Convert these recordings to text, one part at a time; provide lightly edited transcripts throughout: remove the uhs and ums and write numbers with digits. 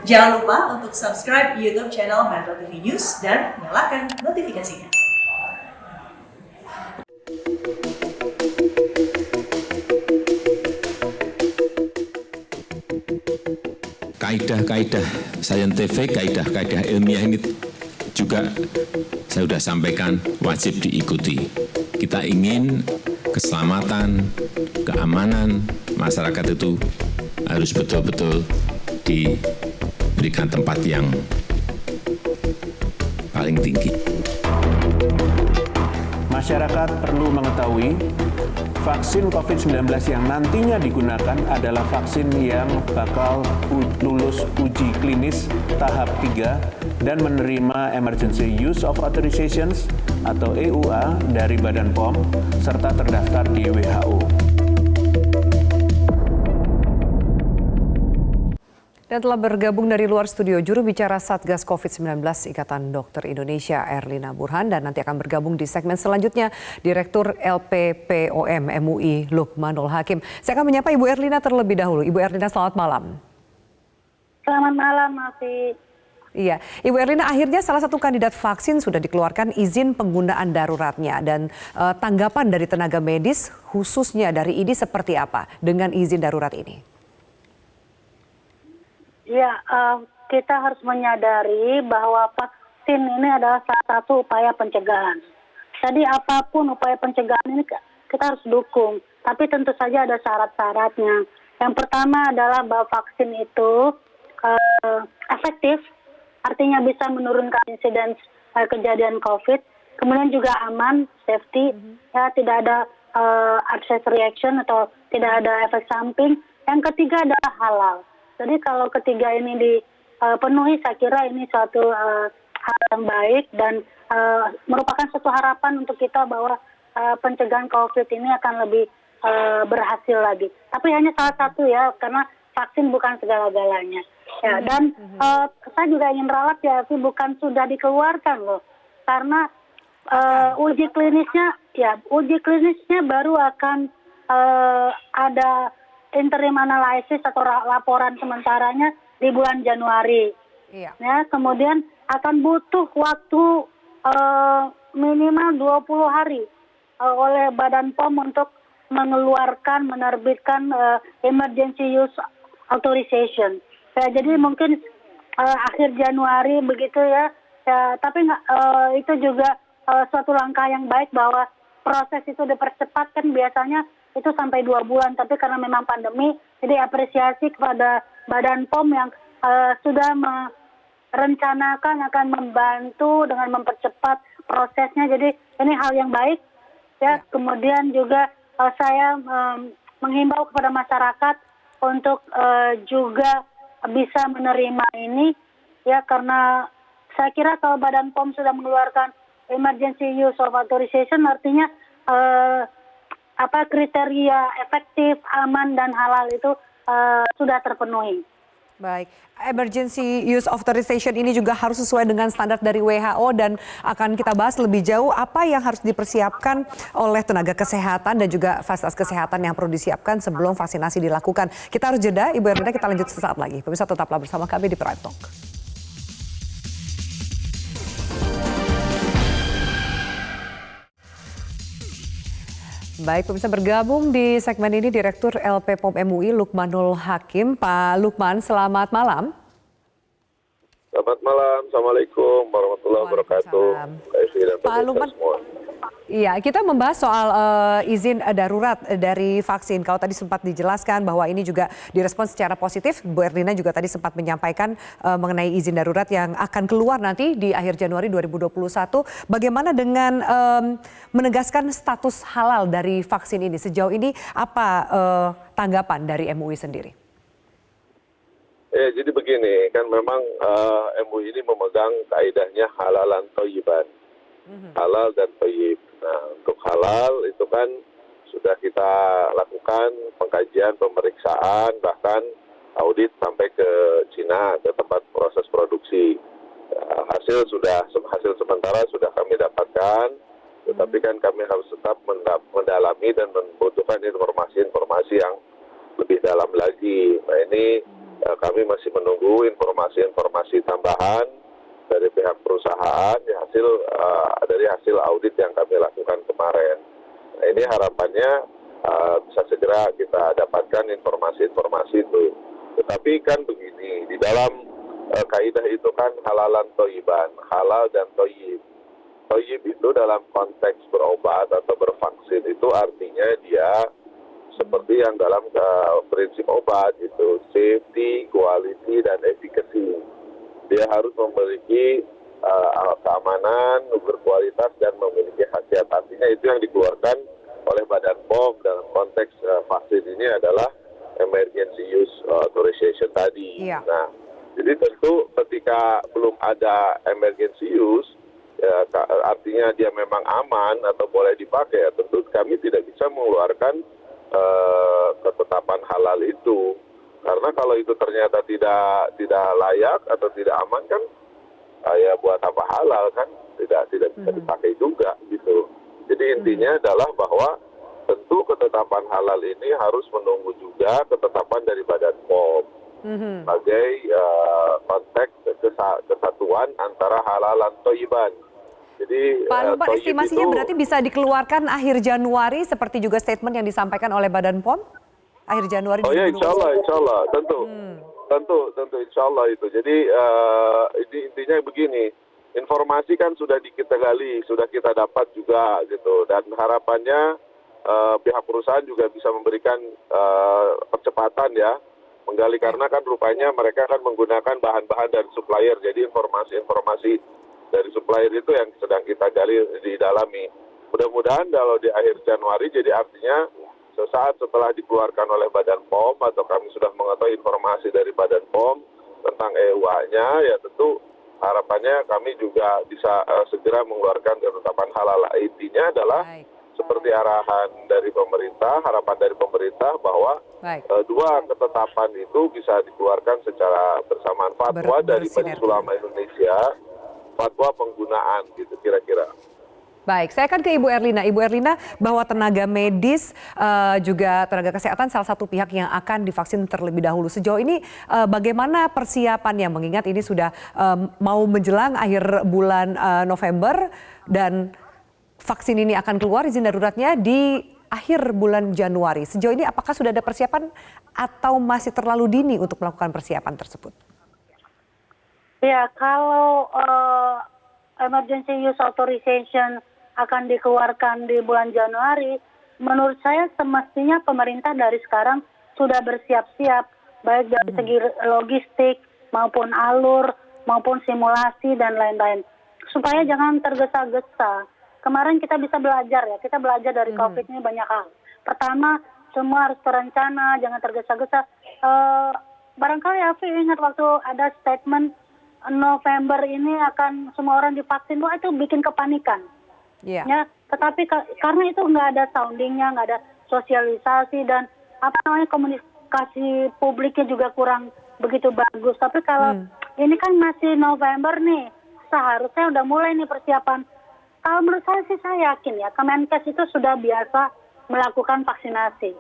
Jangan lupa untuk subscribe YouTube channel Metro TV News dan nyalakan notifikasinya. Kaidah-kaidah saintifik, kaidah-kaidah ilmiah ini juga saya sudah sampaikan wajib diikuti. Kita ingin keselamatan, keamanan masyarakat itu harus betul-betul diberikan tempat yang paling tinggi. Masyarakat perlu mengetahui vaksin COVID-19 yang nantinya digunakan adalah vaksin yang bakal lulus uji klinis tahap 3 dan menerima Emergency Use of Authorizations atau EUA dari Badan POM serta terdaftar di WHO. Dan telah bergabung dari luar studio juru bicara Satgas COVID-19 Ikatan Dokter Indonesia Erlina Burhan, dan nanti akan bergabung di segmen selanjutnya Direktur LPPOM MUI Lukmanul Hakim. Saya akan menyapa Ibu Erlina terlebih dahulu. Ibu Erlina, selamat malam. Selamat malam, Masih. Iya, Ibu Erlina, akhirnya salah satu kandidat vaksin sudah dikeluarkan izin penggunaan daruratnya, dan tanggapan dari tenaga medis khususnya dari ID seperti apa dengan izin darurat ini? Ya, kita harus menyadari bahwa vaksin ini adalah salah satu upaya pencegahan. Jadi apapun upaya pencegahan ini kita harus dukung, tapi tentu saja ada syarat-syaratnya. Yang pertama adalah bahwa vaksin itu efektif, artinya bisa menurunkan insiden kejadian COVID, kemudian juga aman, safety, ya tidak ada adverse reaction atau tidak ada efek samping. Yang ketiga adalah halal. Jadi kalau ketiga ini dipenuhi, saya kira ini suatu hal yang baik dan merupakan suatu harapan untuk kita bahwa pencegahan COVID ini akan lebih berhasil lagi. Tapi hanya salah satu ya, karena vaksin bukan segala-galanya. Ya, dan saya juga ingin meralat ya, tapi bukan sudah dikeluarkan loh, karena uji klinisnya baru akan ada interim analysis atau laporan sementaranya di bulan Januari. Iya. Ya, kemudian akan butuh waktu minimal 20 hari oleh Badan POM untuk menerbitkan emergency use authorization. Ya, jadi mungkin akhir Januari begitu ya. Ya, tapi itu juga suatu langkah yang baik bahwa proses itu dipercepat, kan biasanya itu sampai 2 bulan, tapi karena memang pandemi, jadi apresiasi kepada Badan POM yang sudah merencanakan akan membantu dengan mempercepat prosesnya. Jadi ini hal yang baik ya. Kemudian juga saya menghimbau kepada masyarakat untuk juga bisa menerima ini ya, karena saya kira kalau Badan POM sudah mengeluarkan emergency use of authorization, artinya kriteria efektif, aman, dan halal itu sudah terpenuhi. Baik, emergency use authorization ini juga harus sesuai dengan standar dari WHO, dan akan kita bahas lebih jauh apa yang harus dipersiapkan oleh tenaga kesehatan dan juga fasilitas kesehatan yang perlu disiapkan sebelum vaksinasi dilakukan. Kita harus jeda, Ibu Erlina, kita lanjut sesaat lagi. Pemirsa, tetaplah bersama kami di Prime Talk. Baik, pemirsa, bergabung di segmen ini Direktur LPPOM MUI Lukmanul Hakim. Pak Lukman, selamat malam. Selamat malam, Assalamualaikum warahmatullahi wabarakatuh. Pak Lukman, iya, kita membahas soal izin darurat dari vaksin. Kalau tadi sempat dijelaskan bahwa ini juga direspon secara positif, Bu Erlina juga tadi sempat menyampaikan mengenai izin darurat yang akan keluar nanti di akhir Januari 2021. Bagaimana dengan menegaskan status halal dari vaksin ini? Sejauh ini apa tanggapan dari MUI sendiri? Jadi begini, kan memang MUI ini memegang kaidahnya halalan thayyiban. Halal dan thayyib. Nah, untuk halal itu kan sudah kita lakukan pengkajian, pemeriksaan, bahkan audit sampai ke Cina, ke tempat proses produksi. Hasil sementara sudah kami dapatkan, tetapi kan kami harus tetap mendalami dan membutuhkan informasi-informasi yang lebih dalam lagi. Nah, ini kami masih menunggu informasi-informasi tambahan dari pihak perusahaan dari hasil audit yang kami lakukan kemarin. Nah, ini harapannya bisa segera kita dapatkan informasi-informasi itu. Tetapi kan begini, di dalam kaidah itu kan halalan toyiban, halal dan toyib. Toyib itu dalam konteks berobat atau bervaksin itu artinya dia seperti yang dalam prinsip obat itu safety, quality, dan efficacy. Dia harus memiliki keamanan, berkualitas, dan memiliki khasiat. Artinya itu yang dikeluarkan oleh Badan POM dalam konteks vaksin ini adalah emergency use authorization tadi. Iya. Nah, jadi tentu ketika belum ada emergency use, ya, artinya dia memang aman atau boleh dipakai, ya, tentu kami tidak bisa mengeluarkan ketetapan halal itu. Karena kalau itu ternyata tidak layak atau tidak aman kan, ya buat apa halal kan, tidak bisa dipakai juga gitu. Jadi intinya adalah bahwa tentu ketetapan halal ini harus menunggu juga ketetapan dari Badan POM sebagai konteks kesatuan antara halal dan toyiban. Jadi Pak Lukman, estimasinya itu, berarti bisa dikeluarkan akhir Januari seperti juga statement yang disampaikan oleh Badan POM? Akhir Januari. Oh ya, insya Allah, tentu insya Allah itu. Jadi intinya begini, informasi kan sudah kita gali, sudah kita dapat juga gitu, dan harapannya pihak perusahaan juga bisa memberikan percepatan ya, menggali karena kan rupanya mereka kan menggunakan bahan-bahan dari supplier, jadi informasi dari supplier itu yang sedang kita gali didalami. Mudah-mudahan kalau di akhir Januari, jadi artinya sesaat setelah dikeluarkan oleh Badan POM atau kami sudah mengetahui informasi dari Badan POM tentang EUA-nya, ya tentu harapannya kami juga bisa segera mengeluarkan ketetapan halal. Intinya adalah seperti arahan dari pemerintah, harapan dari pemerintah bahwa dua ketetapan itu bisa dikeluarkan secara bersamaan. Fatwa dari Majelis Ulama Indonesia, fatwa penggunaan gitu kira-kira. Baik, saya akan ke Ibu Erlina. Ibu Erlina, bahwa tenaga medis juga tenaga kesehatan salah satu pihak yang akan divaksin terlebih dahulu. Sejauh ini bagaimana persiapannya mengingat ini sudah mau menjelang akhir bulan November dan vaksin ini akan keluar izin daruratnya di akhir bulan Januari. Sejauh ini apakah sudah ada persiapan atau masih terlalu dini untuk melakukan persiapan tersebut? Ya, kalau emergency use authorization akan dikeluarkan di bulan Januari, menurut saya semestinya pemerintah dari sekarang sudah bersiap-siap, baik dari segi logistik maupun alur, maupun simulasi dan lain-lain. Supaya jangan tergesa-gesa. Kemarin kita bisa belajar ya, kita belajar dari COVID ini banyak hal. Pertama, semua harus terencana, jangan tergesa-gesa. Barangkali Afi ingat waktu ada statement November ini akan semua orang divaksin, wah itu bikin kepanikan. Yeah. Ya, tetapi karena itu nggak ada soundingnya, nggak ada sosialisasi dan komunikasi publiknya juga kurang begitu bagus. Tapi kalau ini kan masih November nih, seharusnya udah mulai nih persiapan. Kalau menurut saya sih saya yakin ya, Kemenkes itu sudah biasa melakukan vaksinasi.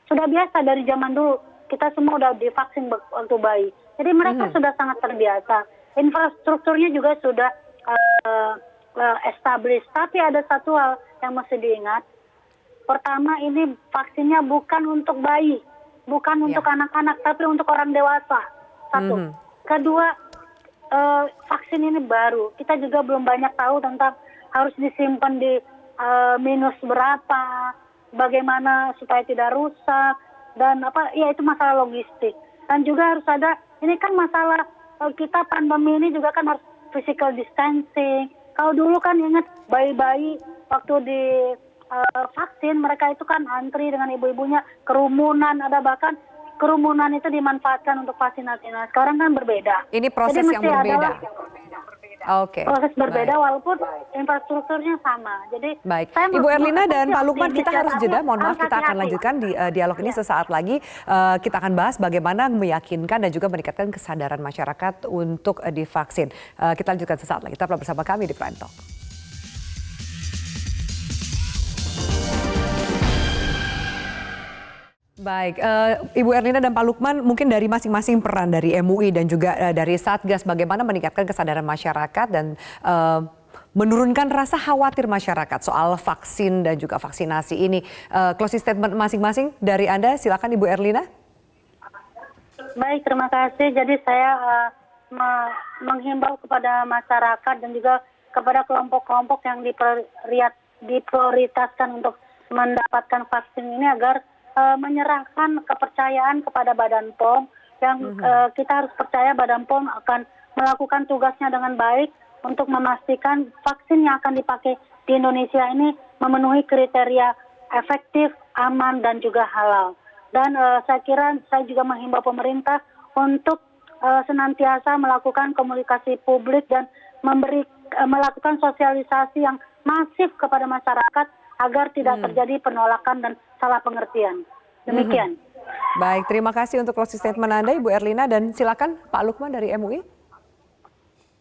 Sudah biasa dari zaman dulu, kita semua udah divaksin waktu bayi. Jadi mereka sudah sangat terbiasa. Infrastrukturnya juga sudah established. Tapi ada satu hal yang mesti diingat. Pertama, ini vaksinnya bukan untuk bayi, bukan untuk anak-anak, tapi untuk orang dewasa. Satu. Kedua, vaksin ini baru. Kita juga belum banyak tahu tentang harus disimpan di minus berapa, bagaimana supaya tidak rusak, dan ya itu masalah logistik. Dan juga harus ada, ini kan masalah kita pandemi ini juga kan harus physical distancing. Kalau dulu kan ingat bayi-bayi waktu di vaksin mereka itu kan antri dengan ibu-ibunya, kerumunan, ada bahkan kerumunan itu dimanfaatkan untuk vaksinasi. Nah sekarang kan berbeda. Ini proses yang berbeda. Oke. Proses berbeda walaupun infrastrukturnya sama. Jadi baik. Ibu Erlina dan Pak Lukman, kita harus jeda. Mohon maaf, kita akan lanjutkan di dialog ini sesaat lagi. Kita akan bahas bagaimana meyakinkan dan juga meningkatkan kesadaran masyarakat untuk divaksin. Kita lanjutkan sesaat lagi. Tetaplah bersama kami di Prime Talk. Baik, Ibu Erlina dan Pak Lukman, mungkin dari masing-masing peran dari MUI dan juga dari Satgas, bagaimana meningkatkan kesadaran masyarakat dan menurunkan rasa khawatir masyarakat soal vaksin dan juga vaksinasi ini. Closing statement masing-masing dari Anda, silakan Ibu Erlina. Baik, terima kasih. Jadi saya menghimbau kepada masyarakat dan juga kepada kelompok-kelompok yang diprioritaskan untuk mendapatkan vaksin ini agar menyerahkan kepercayaan kepada Badan POM yang kita harus percaya Badan POM akan melakukan tugasnya dengan baik untuk memastikan vaksin yang akan dipakai di Indonesia ini memenuhi kriteria efektif, aman, dan juga halal. Dan saya kira saya juga menghimbau pemerintah untuk senantiasa melakukan komunikasi publik dan melakukan sosialisasi yang masif kepada masyarakat agar tidak terjadi penolakan dan salah pengertian. Demikian. Baik, terima kasih untuk closing statement Anda, Ibu Erlina, dan silakan Pak Lukman dari MUI.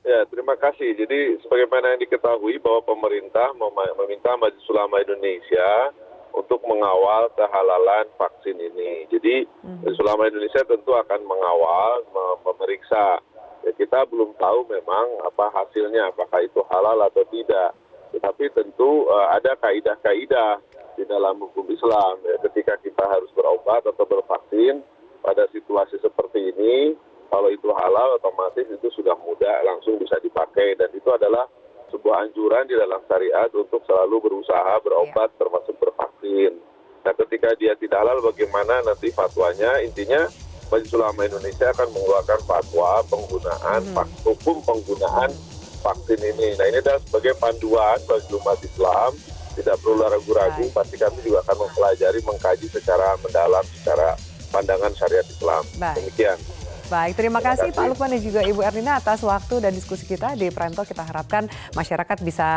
Ya, terima kasih. Jadi sebagaimana yang diketahui bahwa pemerintah meminta Majelis Ulama Indonesia untuk mengawal kehalalan vaksin ini. Jadi Majelis Ulama Indonesia tentu akan mengawal, memeriksa. Ya, kita belum tahu memang apa hasilnya, apakah itu halal atau tidak. Tetapi tentu ada kaidah-kaidah di dalam hukum Islam. Ya, ketika kita harus berobat atau bervaksin pada situasi seperti ini, kalau itu halal otomatis itu sudah mudah langsung bisa dipakai. Dan itu adalah sebuah anjuran di dalam syariat untuk selalu berusaha berobat termasuk bervaksin. Nah ketika dia tidak halal bagaimana nanti fatwanya, intinya Majelis Ulama Indonesia akan mengeluarkan fatwa penggunaan, hukum penggunaan vaksin ini. Nah ini adalah sebagai panduan bagi umat Islam, tidak perlu ragu-ragu, pasti kami juga akan mempelajari, mengkaji secara mendalam, secara pandangan syariat Islam. Demikian. Baik, terima kasih Pak Lukman dan juga Ibu Erlina atas waktu dan diskusi kita di Prime Talk. Kita harapkan masyarakat bisa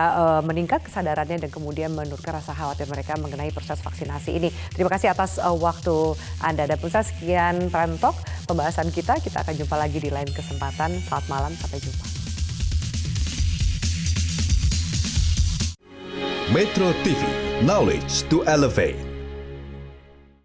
meningkat kesadarannya dan kemudian menurunkan rasa khawatir mereka mengenai proses vaksinasi ini. Terima kasih atas waktu Anda. Dan pemirsa, sekian Prime Talk pembahasan kita. Kita akan jumpa lagi di lain kesempatan. Selamat malam, sampai jumpa. Metro TV, knowledge to elevate.